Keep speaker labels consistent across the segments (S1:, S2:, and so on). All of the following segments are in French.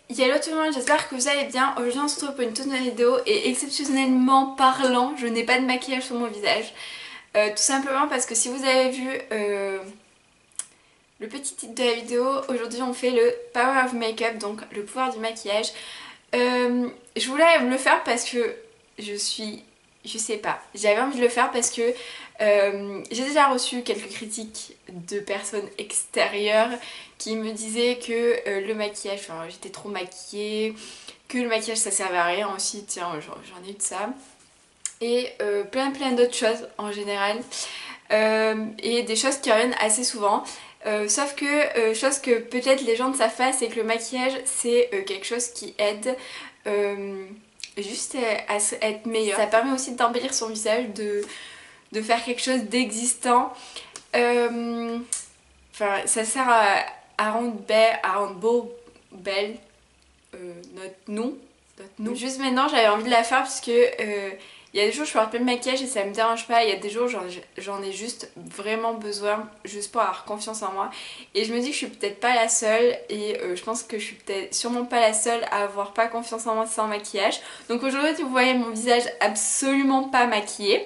S1: Hello tout le monde, j'espère que vous allez bien. Aujourd'hui on se retrouve pour une toute nouvelle vidéo et exceptionnellement parlant, je n'ai pas de maquillage sur mon visage. Tout simplement parce que si vous avez vu le petit titre de la vidéo, aujourd'hui on fait le Power of Makeup, donc le pouvoir du maquillage. Je voulais le faire parce que je sais pas, j'avais envie de le faire parce que j'ai déjà reçu quelques critiques de personnes extérieures qui me disaient que le maquillage, enfin j'étais trop maquillée, que le maquillage ça servait à rien aussi, tiens j'en ai eu de ça. Et plein d'autres choses en général. Et des choses qui reviennent assez souvent. Sauf que, chose que peut-être les gens ne savent pas, c'est que le maquillage c'est quelque chose qui aide juste à être meilleur. Ça permet aussi d'embellir son visage, de faire quelque chose d'existant. Enfin, ça sert à rendre belle, à rendre beau, belle notre nom. Juste maintenant, j'avais envie de la faire parce que il y a des jours je porte plein de maquillage et ça me dérange pas. Il y a des jours j'en ai juste vraiment besoin, juste pour avoir confiance en moi. Et je me dis que je suis peut-être pas la seule et je pense que je suis peut-être sûrement pas la seule à avoir pas confiance en moi sans maquillage. Donc aujourd'hui, vous voyez mon visage absolument pas maquillé.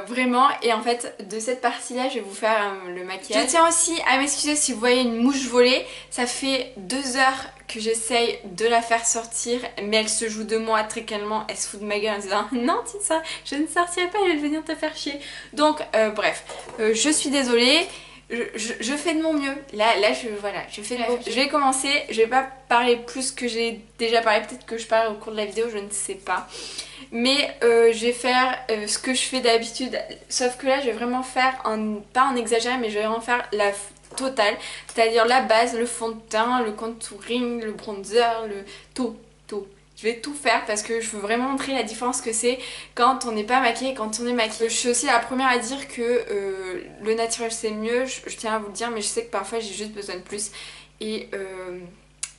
S1: Vraiment, et en fait de cette partie là je vais vous faire le maquillage. Je tiens aussi à m'excuser si vous voyez une mouche voler. Ça fait 2 heures que j'essaye de la faire sortir, mais elle se joue de moi très calmement. Elle se fout de ma gueule en disant non Tissa, je ne sortirai pas, elle va venir te faire chier. Donc bref, je suis désolée. Je fais de mon mieux. Là voilà, je fais de mon mieux. Je vais commencer, je vais pas parler plus que j'ai déjà parlé. Peut-être que je parle au cours de la vidéo, je ne sais pas. Mais je vais faire ce que je fais d'habitude. Sauf que là, je vais vraiment faire, pas en exagéré, mais je vais vraiment faire la totale. C'est-à-dire la base, le fond de teint, le contouring, le bronzer, le tout, tout. Je vais tout faire parce que je veux vraiment montrer la différence que c'est quand on n'est pas maquillé et quand on est maquillé. Je suis aussi la première à dire que le naturel c'est mieux, je tiens à vous le dire, mais je sais que parfois j'ai juste besoin de plus. Et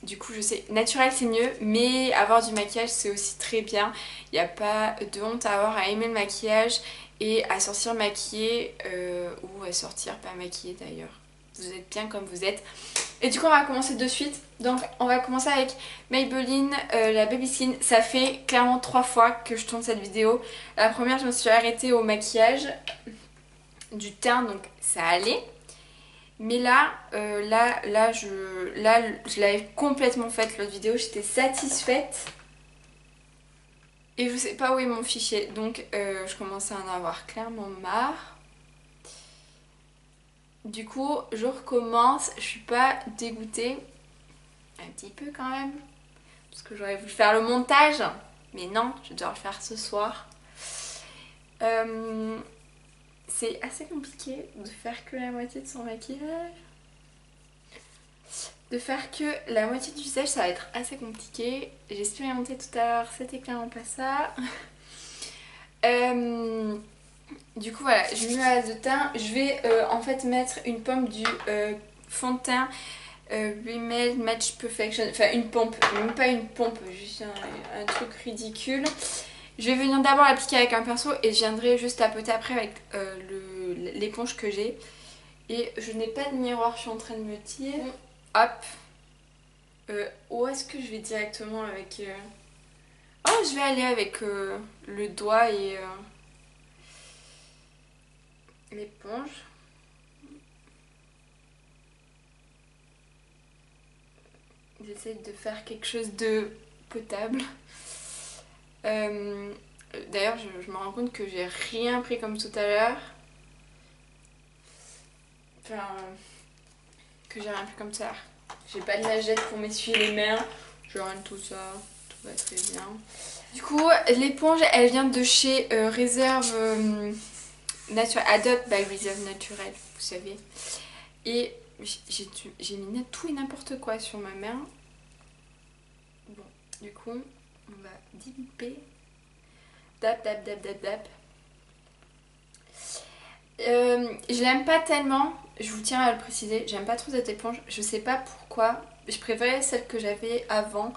S1: du coup je sais, naturel c'est mieux, mais avoir du maquillage c'est aussi très bien. Il n'y a pas de honte à avoir à aimer le maquillage et à sortir maquillée ou à sortir pas maquillée d'ailleurs. Vous êtes bien comme vous êtes. Et du coup on va commencer de suite. Donc on va commencer avec Maybelline, la Baby Skin. Ça fait clairement 3 fois que je tourne cette vidéo. La première je me suis arrêtée au maquillage du teint, donc ça allait. Mais là, je l'avais complètement faite l'autre vidéo, j'étais satisfaite. Et je sais pas où est mon fichier, donc je commençais à en avoir clairement marre. Du coup, je recommence, je suis pas dégoûtée. Un petit peu quand même. Parce que j'aurais voulu faire le montage. Mais non, je vais devoir le faire ce soir. C'est assez compliqué de faire que la moitié de son maquillage. De faire que la moitié du visage, ça va être assez compliqué. J'ai expérimenté tout à l'heure, c'était clairement pas ça. Du coup voilà, j'ai mis ma base de teint. Je vais en fait mettre une pompe du fond de teint Rimmel Match Perfection. Enfin une pompe, même pas une pompe, juste un truc ridicule. Je vais venir d'abord l'appliquer avec un pinceau et je viendrai juste tapoter après avec l'éponge que j'ai. Et je n'ai pas de miroir, je suis en train de me dire. Hop. Où est-ce que je vais directement avec... Oh, je vais aller avec le doigt et l'éponge. J'essaie de faire quelque chose de potable. D'ailleurs, je me rends compte que j'ai rien pris comme tout à l'heure. Enfin, que j'ai rien pris comme ça. J'ai pas de lingette pour m'essuyer les mains. Je rien de tout ça. Tout va très bien. Du coup, l'éponge, elle vient de chez Reserve Naturel. Adopt by Reserve Naturel, vous savez. Et j'ai mis tout et n'importe quoi sur ma main. Bon, du coup, on va dipper. Dap, dap, dap, dap, dap. Je l'aime pas tellement, je vous tiens à le préciser, j'aime pas trop cette éponge, je sais pas pourquoi, je préférais celle que j'avais avant,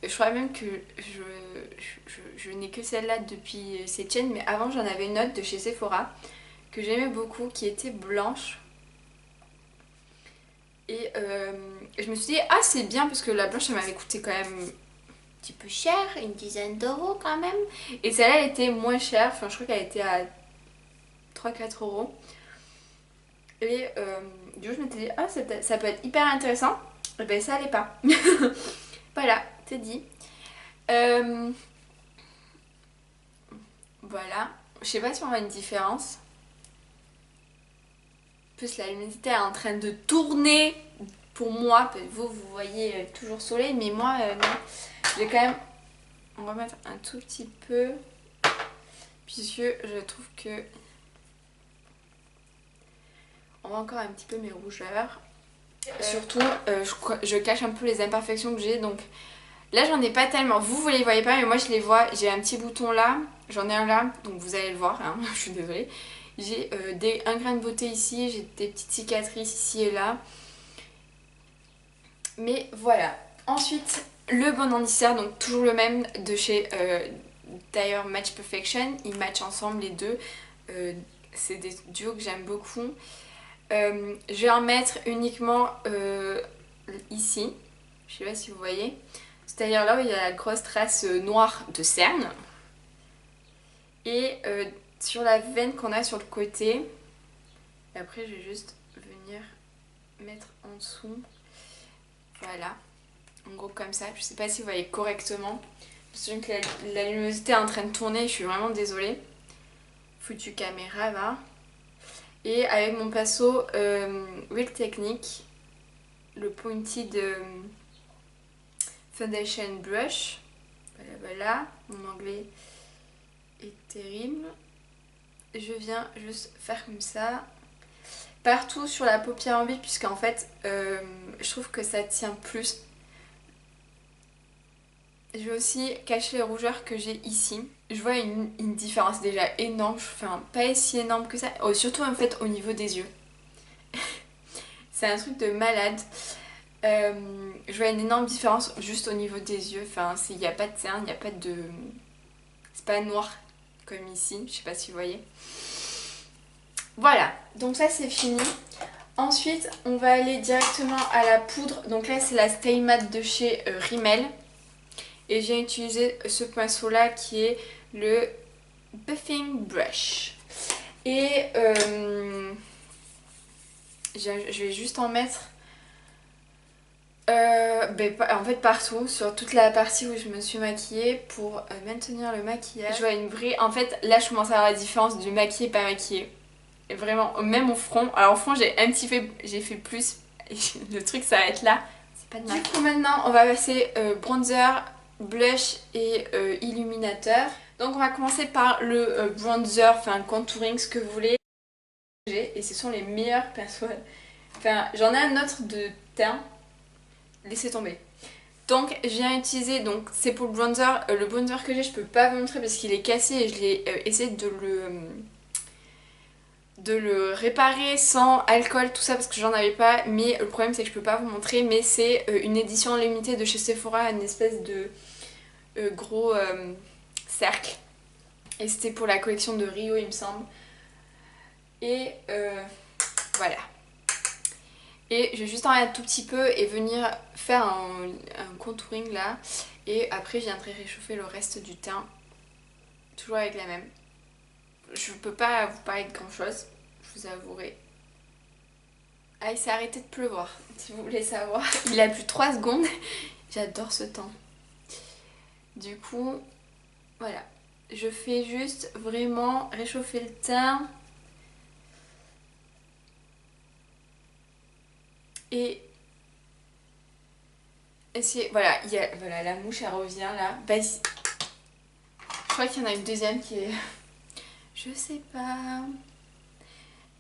S1: je crois même que je n'ai que celle-là depuis cette chaîne, mais avant j'en avais une autre de chez Sephora que j'aimais beaucoup, qui était blanche, Et je me suis dit, ah c'est bien parce que la blanche ça m'avait coûté quand même un petit peu cher, une dizaine d'euros quand même. Et celle-là elle était moins chère, enfin je crois qu'elle était à 3-4 euros. Et du coup je m'étais dit, ah ça peut être hyper intéressant. Et ben ça allait pas. Voilà, c'est dit. Voilà, je sais pas si on voit une différence. En plus la luminosité est en train de tourner pour moi. Vous voyez toujours soleil, mais moi non. Je vais quand même en remettre un tout petit peu. Puisque je trouve que on voit encore un petit peu mes rougeurs. Surtout, je cache un peu les imperfections que j'ai. Donc là, j'en ai pas tellement. Vous les voyez pas, mais moi, je les vois. J'ai un petit bouton là. J'en ai un là. Donc vous allez le voir. Hein, je suis désolée. J'ai un grain de beauté ici. J'ai des petites cicatrices ici et là. Mais voilà. Ensuite, le bon bondisseur. Donc toujours le même de chez d'ailleurs Match Perfection. Ils matchent ensemble les deux. C'est des duos que j'aime beaucoup. Je vais en mettre uniquement ici, je sais pas si vous voyez, c'est-à-dire là où il y a la grosse trace noire de cerne, et sur la veine qu'on a sur le côté. Et après je vais juste venir mettre en dessous, voilà, en gros comme ça. Je sais pas si vous voyez correctement, je me que la luminosité est en train de tourner, je suis vraiment désolée. Foutue caméra va. Et avec mon pinceau Real Technique, le Pointed Foundation Brush. Voilà, voilà, mon anglais est terrible. Je viens juste faire comme ça. Partout sur la paupière en vide, puisqu'en fait, je trouve que ça tient plus. Je vais aussi cacher les rougeurs que j'ai ici. Je vois une différence déjà énorme, enfin pas si énorme que ça, surtout en fait au niveau des yeux. C'est un truc de malade. Je vois une énorme différence juste au niveau des yeux, enfin il n'y a pas de cerne, il n'y a pas de... C'est pas noir comme ici, je sais pas si vous voyez. Voilà, donc ça c'est fini. Ensuite on va aller directement à la poudre, donc là c'est la Stay Matte de chez Rimmel. Et j'ai utilisé ce pinceau là qui est le Buffing Brush. Et je vais juste en mettre en fait partout, sur toute la partie où je me suis maquillée pour maintenir le maquillage. Je vois une vraie... En fait là je commence à avoir la différence du maquillé et pas maquillé. Et vraiment, même au front. Alors au front j'ai un petit peu... J'ai fait plus. Le truc ça va être là. C'est pas de mal. Du coup maintenant on va passer bronzer, blush et illuminateur. Donc on va commencer par le bronzer, enfin contouring, ce que vous voulez. Et ce sont les meilleurs pinceaux. Enfin j'en ai un autre de teint. Laissez tomber. Donc je viens utiliser, donc c'est pour le bronzer. Le bronzer que j'ai je peux pas vous montrer parce qu'il est cassé et je l'ai essayé de le réparer sans alcool, tout ça parce que j'en avais pas. Mais le problème c'est que je peux pas vous montrer. Mais c'est une édition limitée de chez Sephora, une espèce de gros cercle. Et c'était pour la collection de Rio il me semble. Et voilà. Et je vais juste en mettre un tout petit peu et venir faire un contouring là. Et après je viendrai réchauffer le reste du teint. Toujours avec la même. Je peux pas vous parler de grand chose, je vous avouerai. Ah il s'est arrêté de pleuvoir, si vous voulez savoir. Il a plu 3 secondes. J'adore ce temps. Du coup, voilà. Je fais juste vraiment réchauffer le teint. Et essayer... Voilà, voilà, la mouche elle revient là. Vas-y. Je crois qu'il y en a une deuxième qui est... Je sais pas.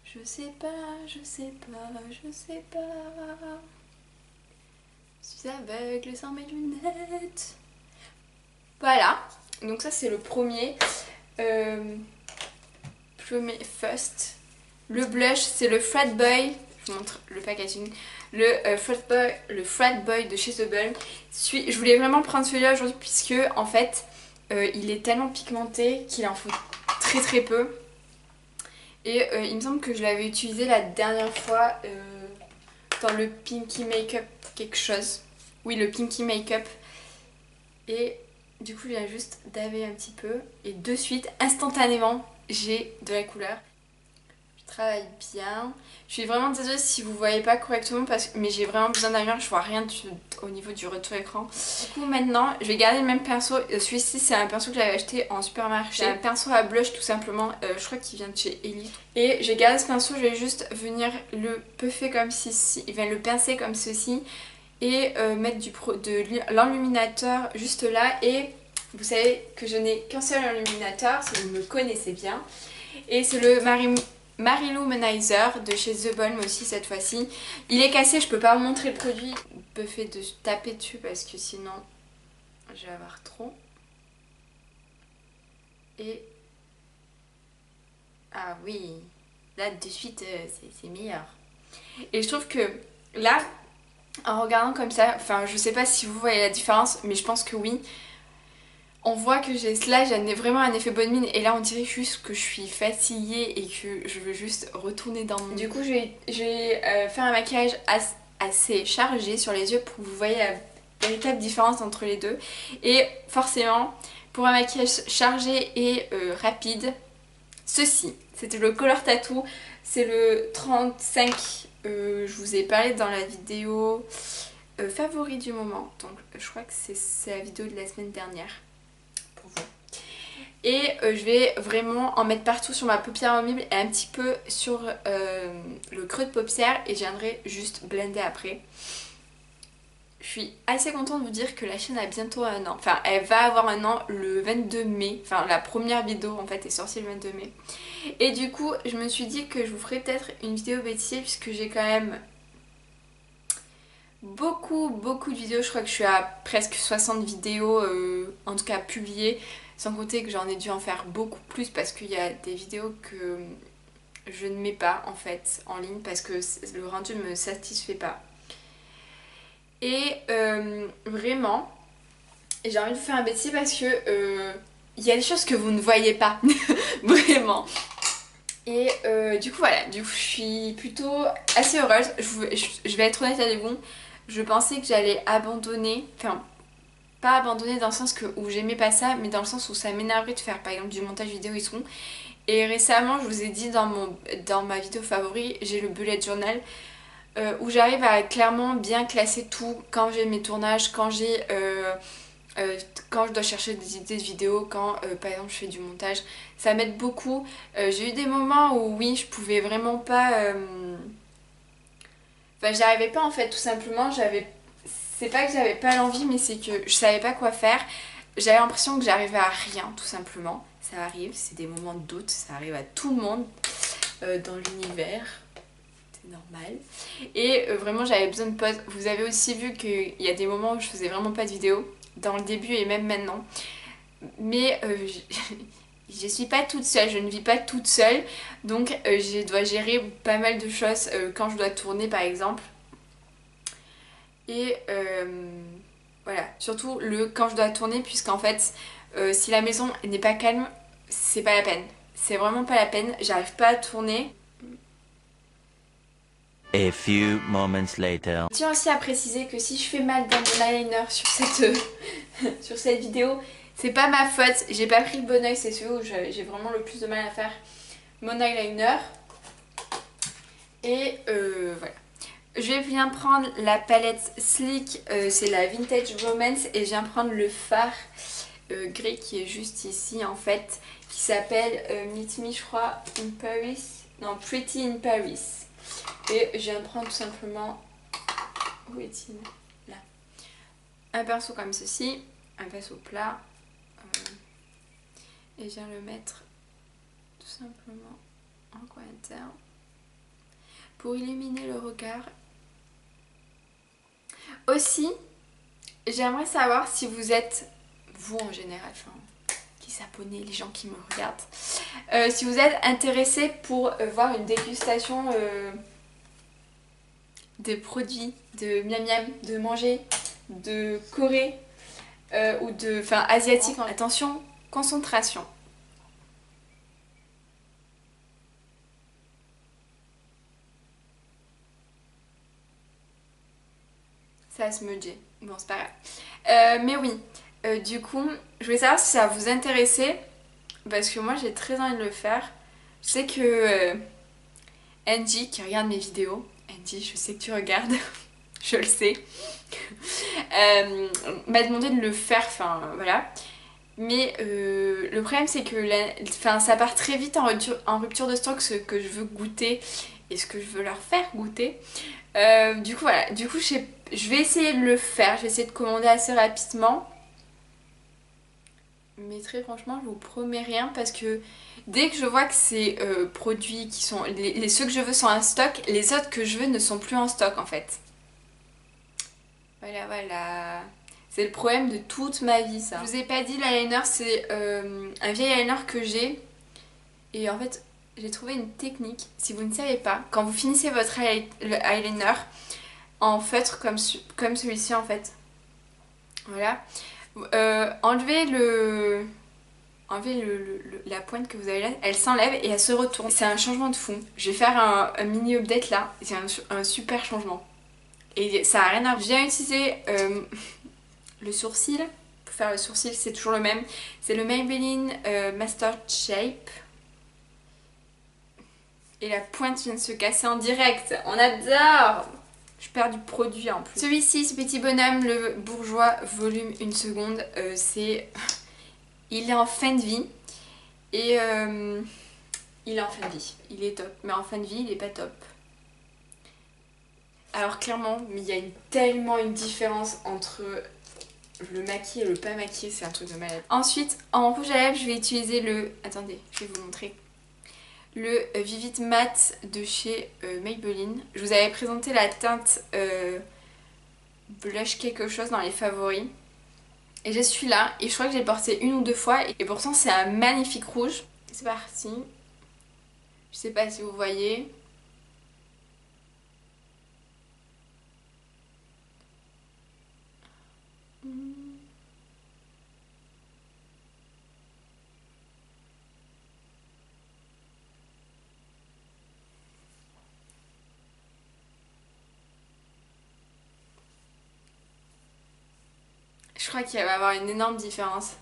S1: Je sais pas, je sais pas, je sais pas. Je suis aveugle sans mes lunettes. Voilà. Donc ça c'est le premier. First. Le blush c'est le Frat Boy. Je vous montre le packaging. Le Frat Boy de chez The Balm. Je voulais vraiment prendre celui-là aujourd'hui puisque en fait il est tellement pigmenté qu'il en faut très très peu. Et il me semble que je l'avais utilisé la dernière fois dans le Pinky Makeup quelque chose. Oui, le Pinky Makeup. Et du coup, je viens juste daver un petit peu. Et de suite, instantanément, j'ai de la couleur. Je travaille bien. Je suis vraiment désolée si vous voyez pas correctement mais j'ai vraiment besoin d'un verre, je vois rien au niveau du retour écran. Du coup maintenant je vais garder le même pinceau. Celui-ci c'est un pinceau que j'avais acheté en supermarché. C'est un pinceau à blush tout simplement, je crois qu'il vient de chez Elite. Et je vais garder ce pinceau, je vais juste venir le puffer comme ceci, le pincer comme ceci. Et mettre de l'enluminateur juste là. Et vous savez que je n'ai qu'un seul enluminateur, si vous me connaissez bien. Et c'est le Mary-Lou de chez The Balm aussi cette fois-ci. Il est cassé, je peux pas vous montrer le produit. Je peux faire de taper dessus parce que sinon je vais avoir trop. Et ah oui, là de suite c'est meilleur. Et je trouve que là, en regardant comme ça, enfin je sais pas si vous voyez la différence, mais je pense que oui. On voit que j'ai vraiment un effet bonne mine et là on dirait juste que je suis fatiguée et que je veux juste retourner dans mon... Du coup je vais faire un maquillage assez chargé sur les yeux pour que vous voyez la véritable différence entre les deux. Et forcément pour un maquillage chargé et rapide, ceci, c'était le Color Tattoo, c'est le 35, je vous ai parlé dans la vidéo favori du moment, donc je crois que c'est la vidéo de la semaine dernière. Et je vais vraiment en mettre partout sur ma paupière mobile et un petit peu sur le creux de paupière et je viendrai juste blender après. Je suis assez contente de vous dire que la chaîne a bientôt un an. Enfin, elle va avoir un an le 22 mai. Enfin, la première vidéo en fait est sortie le 22 mai. Et du coup, je me suis dit que je vous ferai peut-être une vidéo bêtisier puisque j'ai quand même beaucoup de vidéos. Je crois que je suis à presque 60 vidéos en tout cas publiées. Sans compter que j'en ai dû en faire beaucoup plus parce qu'il y a des vidéos que je ne mets pas en fait en ligne parce que le rendu ne me satisfait pas. Et vraiment, j'ai envie de vous faire un bêtisier parce que il y a des choses que vous ne voyez pas. Vraiment. Et du coup voilà, je suis plutôt assez heureuse. Je vais être honnête avec vous. Je pensais que j'allais abandonner, enfin pas abandonner dans le sens où j'aimais pas ça, mais dans le sens où ça m'énerverait de faire par exemple du montage vidéo et tout. Et récemment je vous ai dit dans ma vidéo favori, j'ai le bullet journal où j'arrive à clairement bien classer tout quand j'ai mes tournages, quand je dois chercher des idées de vidéos, quand par exemple je fais du montage. Ça m'aide beaucoup. J'ai eu des moments où oui je pouvais vraiment pas... Enfin j'arrivais pas en fait tout simplement, c'est pas que j'avais pas l'envie mais c'est que je savais pas quoi faire. J'avais l'impression que j'arrivais à rien tout simplement. Ça arrive, c'est des moments de doute, ça arrive à tout le monde dans l'univers. C'est normal. Et vraiment j'avais besoin de pause. Vous avez aussi vu qu'il y a des moments où je faisais vraiment pas de vidéo. Dans le début et même maintenant. Mais je suis pas toute seule, je ne vis pas toute seule. Donc je dois gérer pas mal de choses quand je dois tourner par exemple. Et voilà, surtout quand je dois tourner puisqu'en fait si la maison n'est pas calme, c'est pas la peine. C'est vraiment pas la peine, j'arrive pas à tourner.
S2: A few moments later.
S1: Je tiens aussi à préciser que si je fais mal dans mon eyeliner sur cette vidéo, c'est pas ma faute. J'ai pas pris le bon oeil, c'est celui où j'ai vraiment le plus de mal à faire mon eyeliner. Et voilà. Je vais bien prendre la palette Sleek, c'est la Vintage Romance et je viens prendre le fard gris qui est juste ici en fait, qui s'appelle Meet Me je crois in Paris, non Pretty in Paris. Et je viens prendre tout simplement, où est-il? Là. Un pinceau comme ceci, un pinceau plat et je viens le mettre tout simplement en coin interne pour illuminer le regard. Aussi, j'aimerais savoir si vous êtes, vous en général, enfin, qui s'abonnez, les gens qui me regardent, si vous êtes intéressés pour voir une dégustation des produits de Miam Miam, de manger, de Corée ou de, enfin, asiatique. Attention, concentration. Ça a smudgé. Bon, c'est pas grave. Mais oui, du coup, je voulais savoir si ça vous intéressait. Parce que moi, j'ai très envie de le faire. Je sais que Angie, qui regarde mes vidéos, Angie, je sais que tu regardes, je le sais, m'a demandé de le faire, enfin voilà. Mais le problème c'est que ça part très vite en rupture de stock ce que je veux goûter et ce que je veux leur faire goûter. Du coup voilà, du coup je vais essayer de le faire, je vais essayer de commander assez rapidement. Mais très franchement je vous promets rien parce que dès que je vois que ces produits qui sont... ceux que je veux sont en stock, les autres que je veux ne sont plus en stock en fait. Voilà, voilà. C'est le problème de toute ma vie ça. Je vous ai pas dit, l'eyeliner c'est un vieil eyeliner que j'ai. Et en fait j'ai trouvé une technique, si vous ne savez pas, quand vous finissez votre eyeliner en feutre comme celui-ci en fait. Voilà. Enlevez la pointe que vous avez là, elle s'enlève et elle se retourne. C'est un changement de fond. Je vais faire un mini update là, c'est un super changement. Et ça a rien à voir. Je viens utiliser le sourcil. Pour faire le sourcil, c'est toujours le même. C'est le Maybelline Master Shape. Et la pointe vient de se casser en direct. On adore! Je perds du produit en plus. Celui-ci, ce petit bonhomme, le Bourjois volume 1 seconde, il est en fin de vie. Et il est en fin de vie. Il est top. Mais en fin de vie, il est pas top. Alors clairement, mais il y a tellement une différence entre le maquillé et le pas maquillé, c'est un truc de malade. Ensuite, en rouge à lèvres, je vais utiliser le... Attendez, je vais vous montrer. Le Vivid Matte de chez Maybelline. Je vous avais présenté la teinte blush quelque chose dans les favoris. Et j'ai celui-là, et je crois que j'ai porté 1 ou 2 fois, et pourtant c'est un magnifique rouge. C'est parti. Je sais pas si vous voyez. Je crois qu'il va y avoir une énorme différence.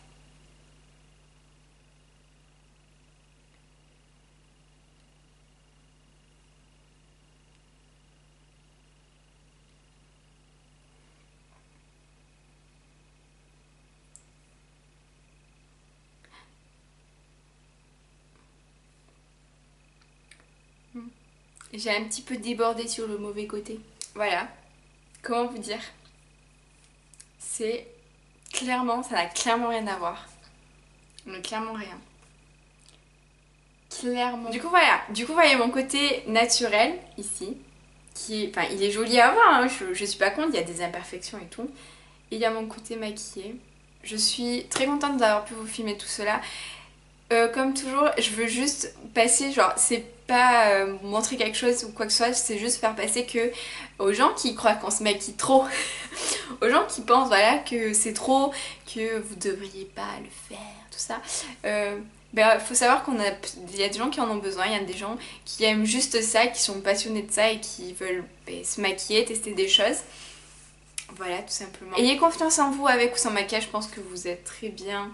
S1: J'ai un petit peu débordé sur le mauvais côté. Voilà. Comment vous dire? C'est clairement, ça n'a clairement rien à voir. Mais clairement rien. Clairement. Du coup voilà, du coup vous voyez mon côté naturel ici. Qui est, enfin il est joli à voir, hein. Je suis pas contre, il y a des imperfections et tout. Et il y a mon côté maquillé. Je suis très contente d'avoir pu vous filmer tout cela. Comme toujours, je veux juste passer, genre c'est pas montrer quelque chose ou quoi que ce soit, c'est juste faire passer que aux gens qui croient qu'on se maquille trop, aux gens qui pensent voilà que c'est trop, que vous devriez pas le faire, tout ça. Faut savoir il y a des gens qui en ont besoin, il y a des gens qui aiment juste ça, qui sont passionnés de ça et qui veulent se maquiller, tester des choses. Voilà, tout simplement. Ayez confiance en vous avec ou sans maquillage, je pense que vous êtes très bien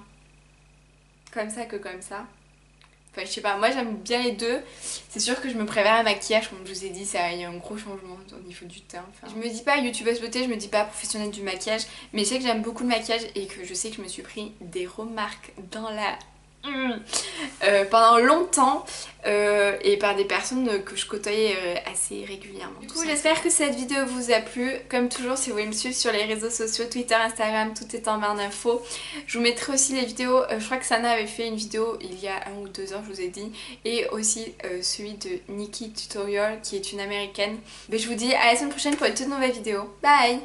S1: comme ça que comme ça. Enfin je sais pas, moi j'aime bien les deux. C'est sûr que je me préfère un maquillage, comme je vous ai dit, il y a un gros changement au niveau du teint. Enfin, je me dis pas youtubeuse beauté, je me dis pas professionnelle du maquillage, mais je sais que j'aime beaucoup le maquillage et que je sais que je me suis pris des remarques dans la... pendant longtemps et par des personnes que je côtoyais assez régulièrement. Du coup j'espère que cette vidéo vous a plu. Comme toujours, si vous voulez me suivre sur les réseaux sociaux, Twitter, Instagram, tout est en barre d'infos. Je vous mettrai aussi les vidéos, je crois que Sana avait fait une vidéo il y a 1 ou 2 heures, je vous ai dit, et aussi celui de Nikki Tutorial qui est une américaine. Mais je vous dis à la semaine prochaine pour une toute nouvelle vidéo. Bye!